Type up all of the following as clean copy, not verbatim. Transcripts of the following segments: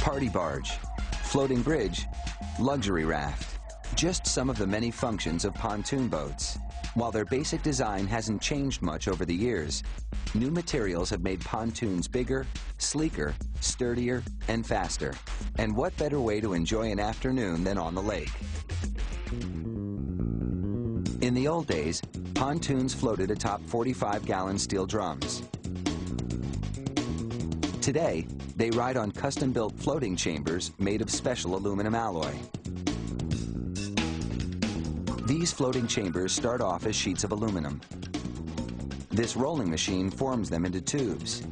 party barge, floating bridge, luxury raft. Just some of the many functions of pontoon boats. While their basic design hasn't changed much over the years, new materials have made pontoons bigger, sleeker, sturdier, and faster. And what better way to enjoy an afternoon than on the lake? In the old days, pontoons floated atop 45-gallon steel drums. Today, they ride on custom-built floating chambers made of special aluminum alloy. These floating chambers start off as sheets of aluminum. This rolling machine forms them into tubes,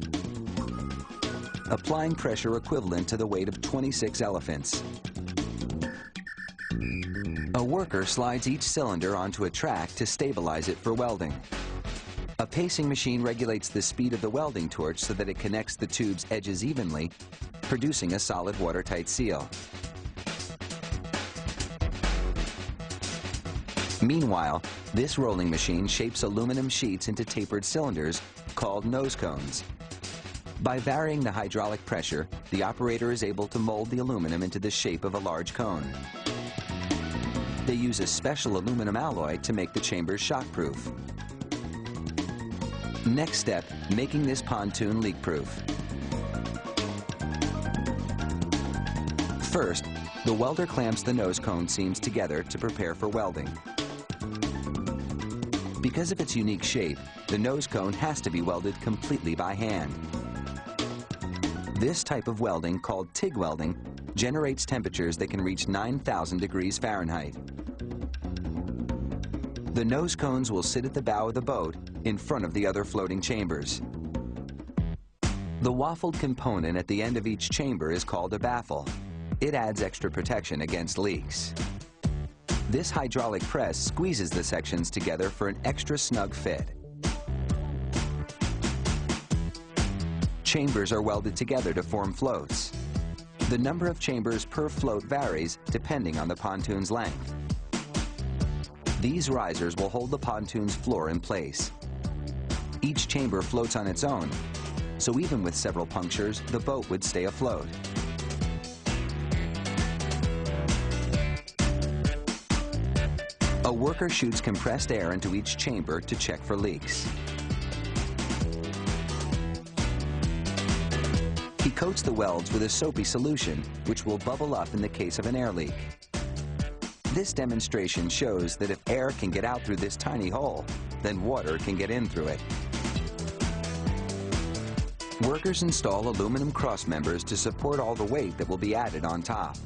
applying pressure equivalent to the weight of 26 elephants. A worker slides each cylinder onto a track to stabilize it for welding. A pacing machine regulates the speed of the welding torch so that it connects the tube's edges evenly, producing a solid watertight seal. Meanwhile, this rolling machine shapes aluminum sheets into tapered cylinders called nose cones. By varying the hydraulic pressure, the operator is able to mold the aluminum into the shape of a large cone. They use a special aluminum alloy to make the chambers shockproof. Next step, making this pontoon leak-proof. First, the welder clamps the nose cone seams together to prepare for welding. Because of its unique shape, the nose cone has to be welded completely by hand. This type of welding, called TIG welding, generates temperatures that can reach 9,000 degrees Fahrenheit. The nose cones will sit at the bow of the boat in front of the other floating chambers. The waffled component at the end of each chamber is called a baffle. It adds extra protection against leaks. This hydraulic press squeezes the sections together for an extra snug fit. Chambers are welded together to form floats. The number of chambers per float varies depending on the pontoon's length. These risers will hold the pontoon's floor in place. Each chamber floats on its own, so even with several punctures, the boat would stay afloat. A worker shoots compressed air into each chamber to check for leaks. He coats the welds with a soapy solution, which will bubble up in the case of an air leak. This demonstration shows that if air can get out through this tiny hole, then water can get in through it. Workers install aluminum cross members to support all the weight that will be added on top.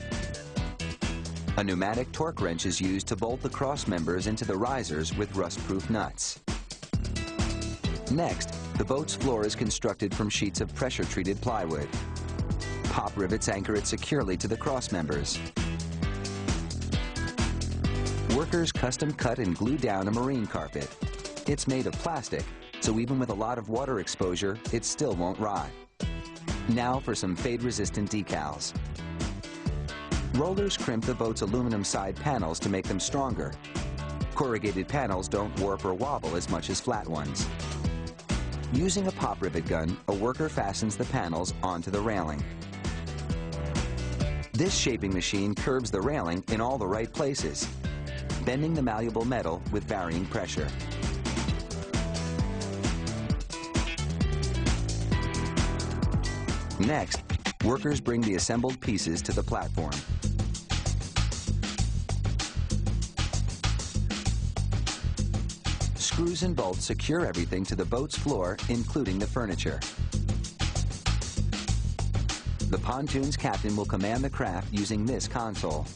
A pneumatic torque wrench is used to bolt the cross members into the risers with rust-proof nuts. Next, the boat's floor is constructed from sheets of pressure-treated plywood. Pop rivets anchor it securely to the cross members. Workers custom cut and glue down a marine carpet. It's made of plastic, so even with a lot of water exposure, it still won't rot. Now for some fade-resistant decals. Rollers crimp the boat's aluminum side panels to make them stronger. Corrugated panels don't warp or wobble as much as flat ones. Using a pop rivet gun, a worker fastens the panels onto the railing. This shaping machine curbs the railing in all the right places, bending the malleable metal with varying pressure. Next, workers bring the assembled pieces to the platform. Screws and bolts secure everything to the boat's floor, including the furniture. The pontoon's captain will command the craft using this console.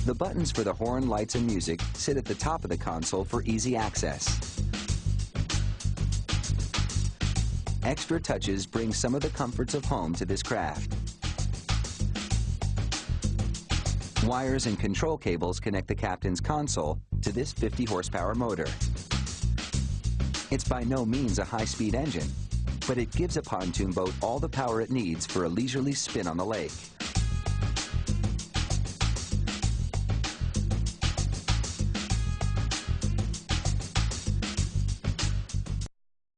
The buttons for the horn, lights, and music sit at the top of the console for easy access. Extra touches bring some of the comforts of home to this craft. Wires and control cables connect the captain's console to this 50-horsepower motor. It's by no means a high-speed engine, but it gives a pontoon boat all the power it needs for a leisurely spin on the lake.